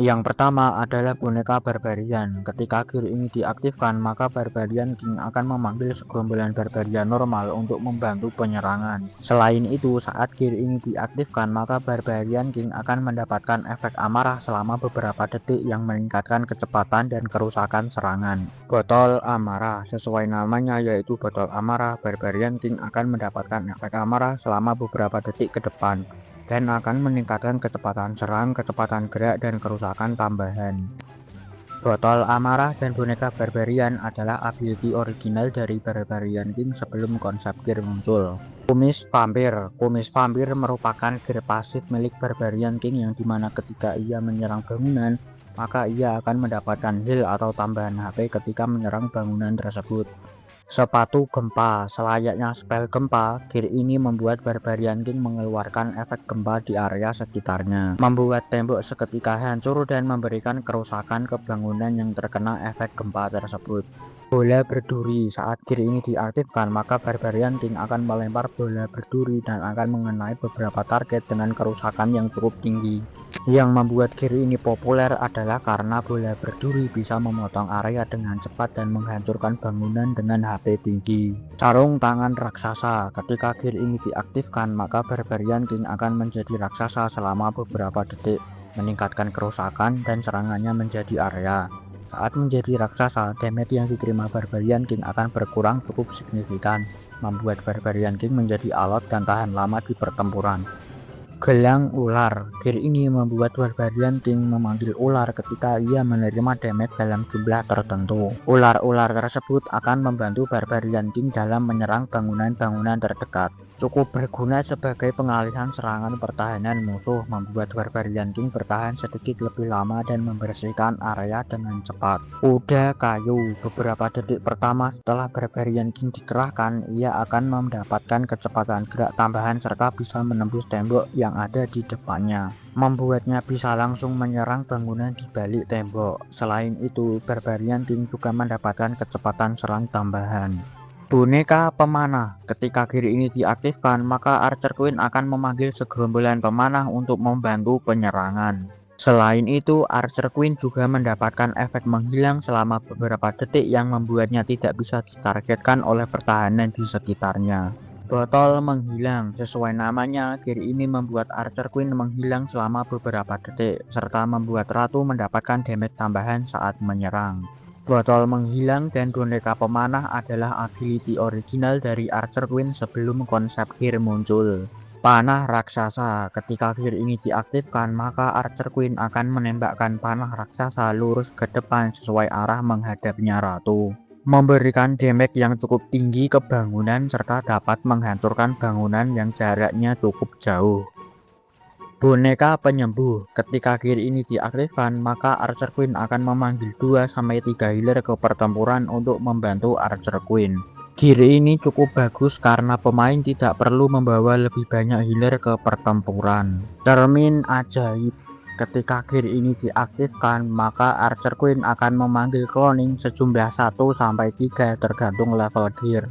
Yang pertama adalah boneka Barbarian. Ketika gear ini diaktifkan, maka Barbarian King akan memanggil segerombolan Barbarian normal untuk membantu penyerangan. Selain itu, saat gear ini diaktifkan, maka Barbarian King akan mendapatkan efek amarah selama beberapa detik yang meningkatkan kecepatan dan kerusakan serangan. Botol amarah, sesuai namanya yaitu botol amarah, Barbarian King akan mendapatkan efek amarah selama beberapa detik ke depan dan akan meningkatkan kecepatan serang, kecepatan gerak, dan kerusakan tambahan. Botol amarah dan boneka Barbarian adalah ability original dari Barbarian King sebelum konsep gear muncul. Kumis vampir merupakan gear pasif milik Barbarian King yang dimana ketika ia menyerang bangunan, maka ia akan mendapatkan heal atau tambahan HP ketika menyerang bangunan tersebut. Sepatu gempa, selayaknya spell gempa, gear ini membuat Barbarian King mengeluarkan efek gempa di area sekitarnya, membuat tembok seketika hancur dan memberikan kerusakan ke bangunan yang terkena efek gempa tersebut. Bola berduri, saat gear ini diaktifkan, maka Barbarian King akan melempar bola berduri dan akan mengenai beberapa target dengan kerusakan yang cukup tinggi. Yang membuat gear ini populer adalah karena bola berduri bisa memotong area dengan cepat dan menghancurkan bangunan dengan HP tinggi. Sarung tangan raksasa, ketika gear ini diaktifkan, maka Barbarian King akan menjadi raksasa selama beberapa detik, meningkatkan kerusakan dan serangannya menjadi area. Saat menjadi raksasa, damage yang diterima Barbarian King akan berkurang cukup signifikan, membuat Barbarian King menjadi alot dan tahan lama di pertempuran. Gelang ular, gear ini membuat Barbarian King memanggil ular ketika ia menerima damage dalam jumlah tertentu. Ular-ular tersebut akan membantu Barbarian King dalam menyerang bangunan-bangunan terdekat. Cukup berguna sebagai pengalihan serangan pertahanan musuh, membuat Barbarian King bertahan sedikit lebih lama dan membersihkan area dengan cepat. Kuda kayu, beberapa detik pertama setelah Barbarian King dikerahkan, ia akan mendapatkan kecepatan gerak tambahan serta bisa menembus tembok yang ada di depannya, membuatnya bisa langsung menyerang bangunan di balik tembok. Selain itu, Barbarian King juga mendapatkan kecepatan serang tambahan. Boneka pemanah, ketika gear ini diaktifkan, maka Archer Queen akan memanggil segerombolan pemanah untuk membantu penyerangan. Selain itu, Archer Queen juga mendapatkan efek menghilang selama beberapa detik yang membuatnya tidak bisa ditargetkan oleh pertahanan di sekitarnya. Botol menghilang, sesuai namanya, gear ini membuat Archer Queen menghilang selama beberapa detik, serta membuat ratu mendapatkan damage tambahan saat menyerang. Botol menghilang dan boneka pemanah adalah ability original dari Archer Queen sebelum konsep gear muncul. Panah raksasa, ketika gear ini diaktifkan, maka Archer Queen akan menembakkan panah raksasa lurus ke depan sesuai arah menghadapnya ratu, memberikan damage yang cukup tinggi ke bangunan serta dapat menghancurkan bangunan yang jaraknya cukup jauh. Boneka penyembuh, ketika gear ini diaktifkan, maka Archer Queen akan memanggil 2-3 healer ke pertempuran untuk membantu Archer Queen. Gear ini cukup bagus karena pemain tidak perlu membawa lebih banyak healer ke pertempuran. Cermin ajaib, ketika gear ini diaktifkan, maka Archer Queen akan memanggil cloning sejumlah 1-3 tergantung level gear,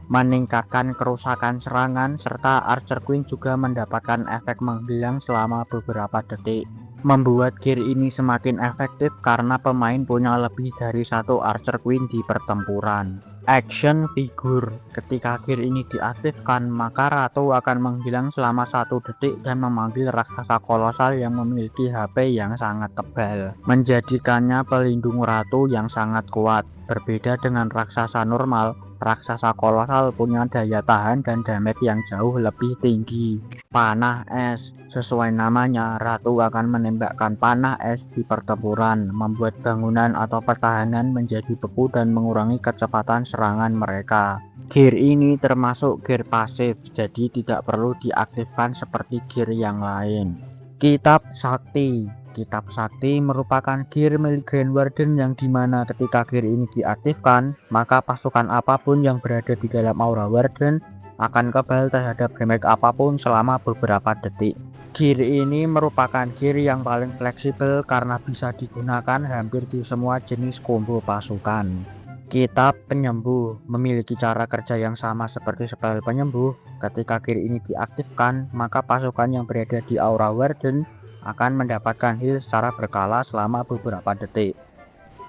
meningkatkan kerusakan serangan, serta Archer Queen juga mendapatkan efek menghilang selama beberapa detik, membuat gear ini semakin efektif karena pemain punya lebih dari satu Archer Queen di pertempuran. Action figure, ketika gear ini diaktifkan, maka ratu akan menghilang selama 1 detik dan memanggil raksasa kolosal yang memiliki HP yang sangat tebal, menjadikannya pelindung ratu yang sangat kuat. Berbeda dengan raksasa normal, raksasa kolosal punya daya tahan dan damage yang jauh lebih tinggi. Panah es, sesuai namanya, ratu akan menembakkan panah es di pertempuran, membuat bangunan atau pertahanan menjadi beku dan mengurangi kecepatan serangan mereka. Gear ini termasuk gear pasif, jadi tidak perlu diaktifkan seperti gear yang lain. Kitab Sakti, Kitab Sakti merupakan gear milik Grand Warden yang dimana ketika gear ini diaktifkan, maka pasukan apapun yang berada di dalam Aura Warden akan kebal terhadap damage apapun selama beberapa detik. Gear ini merupakan gear yang paling fleksibel karena bisa digunakan hampir di semua jenis combo pasukan. Kitab Penyembuh memiliki cara kerja yang sama seperti spell penyembuh. Ketika gear ini diaktifkan, maka pasukan yang berada di Aura Warden akan mendapatkan heal secara berkala selama beberapa detik.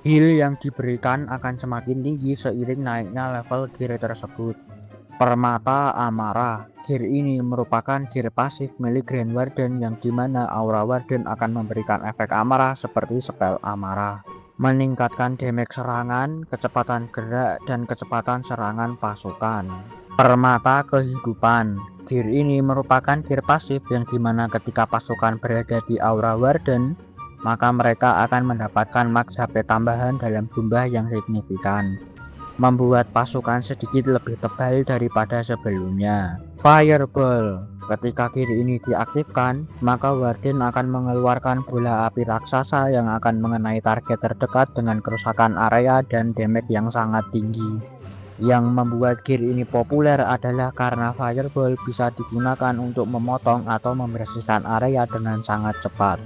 Heal yang diberikan akan semakin tinggi seiring naiknya level gear tersebut. Permata Amarah. Gear ini merupakan gear pasif milik Grand Warden yang dimana Aura Warden akan memberikan efek amarah seperti spell amarah, meningkatkan damage serangan, kecepatan gerak, dan kecepatan serangan pasukan. Permata Kehidupan. Gear ini merupakan gear pasif yang dimana ketika pasukan berada di Aura Warden, maka mereka akan mendapatkan max HP tambahan dalam jumlah yang signifikan, membuat pasukan sedikit lebih tebal daripada sebelumnya. Fireball. Ketika gear ini diaktifkan, maka Warden akan mengeluarkan bola api raksasa yang akan mengenai target terdekat dengan kerusakan area dan damage yang sangat tinggi. Yang membuat gear ini populer adalah karena Fireball bisa digunakan untuk memotong atau membersihkan area dengan sangat cepat.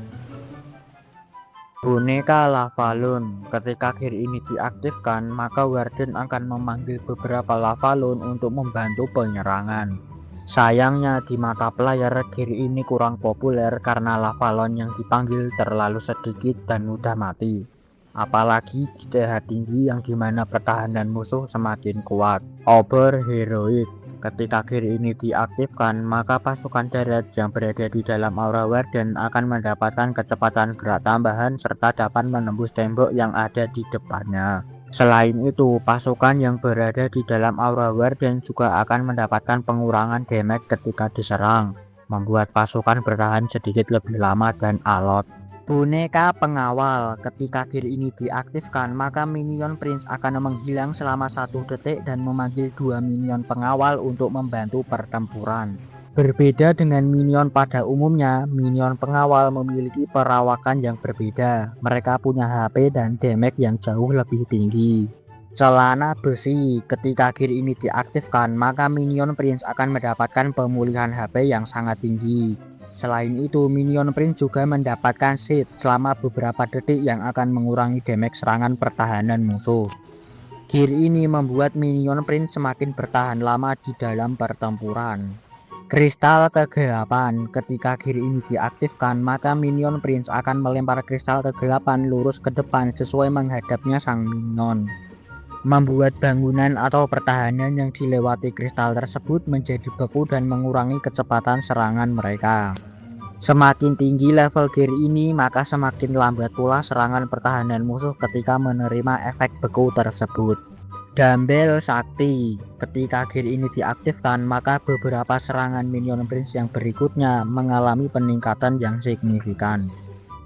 Boneka Lavalon. Ketika gear ini diaktifkan, maka Warden akan memanggil beberapa Lavalon untuk membantu penyerangan. Sayangnya di mata player gear ini kurang populer karena Lavalon yang dipanggil terlalu sedikit dan mudah mati, apalagi di TH tinggi yang dimana pertahanan musuh semakin kuat. Over Heroic. Ketika gear ini diaktifkan, maka pasukan darat yang berada di dalam Aura Warden akan mendapatkan kecepatan gerak tambahan serta dapat menembus tembok yang ada di depannya. Selain itu, pasukan yang berada di dalam Aura Warden juga akan mendapatkan pengurangan damage ketika diserang, membuat pasukan bertahan sedikit lebih lama dan alot. Boneka Pengawal. Ketika gear ini diaktifkan, maka minion Prince akan menghilang selama 1 detik dan memanggil 2 minion pengawal untuk membantu pertempuran. Berbeda dengan minion pada umumnya, minion pengawal memiliki perawakan yang berbeda. Mereka punya HP dan damage yang jauh lebih tinggi. Celana Besi. Ketika gear ini diaktifkan, maka minion Prince akan mendapatkan pemulihan HP yang sangat tinggi. Selain itu, minion Prince juga mendapatkan seed selama beberapa detik yang akan mengurangi damage serangan pertahanan musuh. Gear ini membuat minion Prince semakin bertahan lama di dalam pertempuran. Kristal Kegelapan. Ketika gear ini diaktifkan, maka minion Prince akan melempar kristal kegelapan lurus ke depan sesuai menghadapnya sang minion, membuat bangunan atau pertahanan yang dilewati kristal tersebut menjadi beku dan mengurangi kecepatan serangan mereka. Semakin tinggi level gear ini, maka semakin lambat pula serangan pertahanan musuh ketika menerima efek beku tersebut. Dumbbell Sakti. Ketika gear ini diaktifkan, maka beberapa serangan minion Prince yang berikutnya mengalami peningkatan yang signifikan,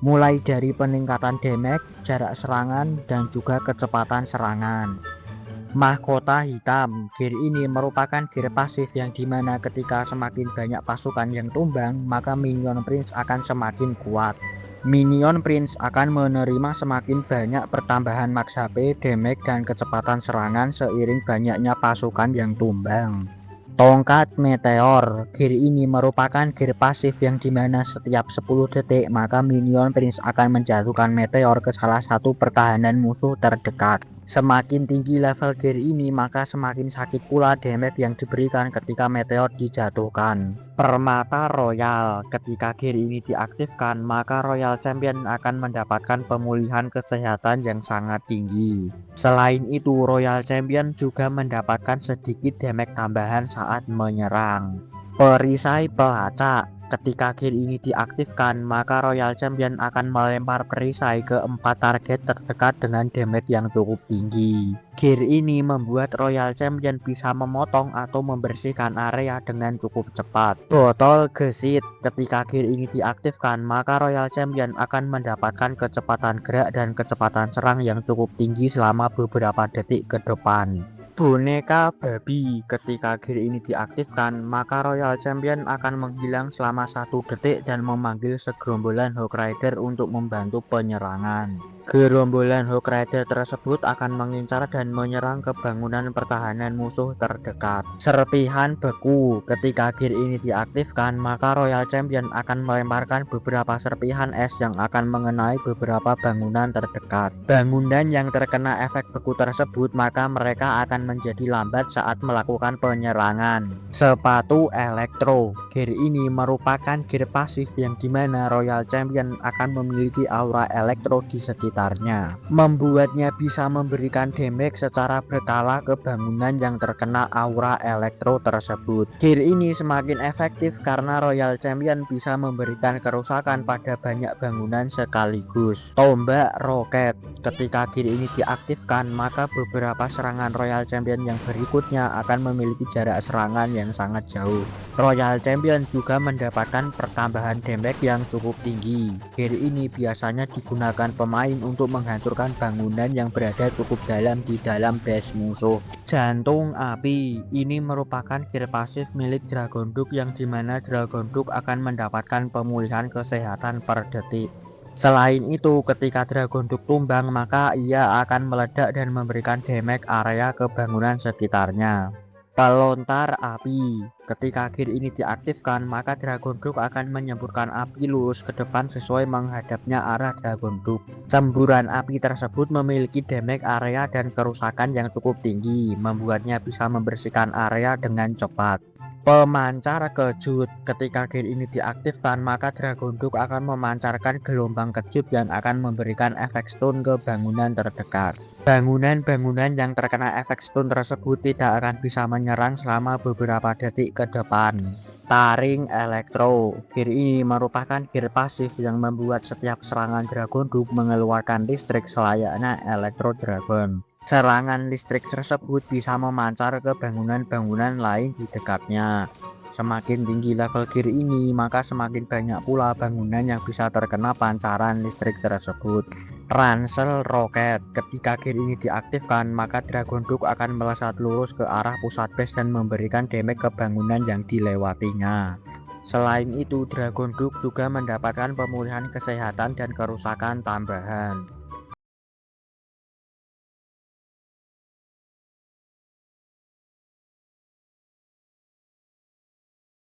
mulai dari peningkatan damage, jarak serangan, dan juga kecepatan serangan. Mahkota Hitam. Gear ini merupakan gear pasif yang dimana ketika semakin banyak pasukan yang tumbang, maka minion Prince akan semakin kuat. Minion Prince akan menerima semakin banyak pertambahan max HP, damage, dan kecepatan serangan seiring banyaknya pasukan yang tumbang. Tongkat Meteor. Gear ini merupakan gear pasif yang dimana setiap 10 detik maka minion Prince akan menjatuhkan meteor ke salah satu pertahanan musuh terdekat. Semakin tinggi level gear ini, maka semakin sakit pula damage yang diberikan ketika meteor dijatuhkan. Permata Royal. Ketika gear ini diaktifkan, maka Royal Champion akan mendapatkan pemulihan kesehatan yang sangat tinggi. Selain itu, Royal Champion juga mendapatkan sedikit damage tambahan saat menyerang. Perisai Pelacak. Ketika gear ini diaktifkan, maka Royal Champion akan melempar perisai ke 4 target terdekat dengan damage yang cukup tinggi. Gear ini membuat Royal Champion bisa memotong atau membersihkan area dengan cukup cepat. Botol Gesit. Ketika gear ini diaktifkan, maka Royal Champion akan mendapatkan kecepatan gerak dan kecepatan serang yang cukup tinggi selama beberapa detik ke depan. Boneka Babi. Ketika gear ini diaktifkan, maka Royal Champion akan menghilang selama 1 detik dan memanggil segerombolan Hawk Rider untuk membantu penyerangan. Gerombolan Hawk Rider tersebut akan mengincar dan menyerang ke bangunan pertahanan musuh terdekat. Serpihan beku. Ketika gear ini diaktifkan, maka Royal Champion akan melemparkan beberapa serpihan es yang akan mengenai beberapa bangunan terdekat. Bangunan yang terkena efek beku tersebut, maka mereka akan menjadi lambat saat melakukan penyerangan. Sepatu Elektro. Gear ini merupakan gear pasif yang dimana Royal Champion akan memiliki aura elektro di sekitarnya, membuatnya bisa memberikan damage secara berkala ke bangunan yang terkena aura elektro tersebut. Gear ini semakin efektif karena Royal Champion bisa memberikan kerusakan pada banyak bangunan sekaligus. Tombak Roket. Ketika gear ini diaktifkan, maka beberapa serangan Royal Champion yang berikutnya akan memiliki jarak serangan yang sangat jauh. Royal Champion juga mendapatkan pertambahan damage yang cukup tinggi. Gear ini biasanya digunakan pemain untuk menghancurkan bangunan yang berada cukup dalam di dalam base musuh. Jantung Api. Ini merupakan gear pasif milik Dragon Duke yang dimana Dragon Duke akan mendapatkan pemulihan kesehatan per detik. Selain itu, ketika Dragon Duke tumbang, maka ia akan meledak dan memberikan damage area ke bangunan sekitarnya. Pelontar Api. Ketika gear ini diaktifkan, maka Dragon Duke akan menyemburkan api lurus ke depan sesuai menghadapnya arah Dragon Duke. Semburan api tersebut memiliki damage area dan kerusakan yang cukup tinggi, membuatnya bisa membersihkan area dengan cepat. Pemancar Kejut. Ketika gear ini diaktifkan, maka Dragon Duke akan memancarkan gelombang kejut yang akan memberikan efek stun ke bangunan terdekat. Bangunan-bangunan yang terkena efek stun tersebut tidak akan bisa menyerang selama beberapa detik ke depan. Taring Elektro. Gear ini merupakan gear pasif yang membuat setiap serangan Dragon Duke mengeluarkan listrik selayaknya Elektro Dragon. Serangan listrik tersebut bisa memancar ke bangunan-bangunan lain di dekatnya. Semakin tinggi level gear ini, maka semakin banyak pula bangunan yang bisa terkena pancaran listrik tersebut. Ransel Roket. Ketika gear ini diaktifkan, maka Dragon Duke akan melesat lurus ke arah pusat base dan memberikan damage ke bangunan yang dilewatinya. Selain itu, Dragon Duke juga mendapatkan pemulihan kesehatan dan kerusakan tambahan.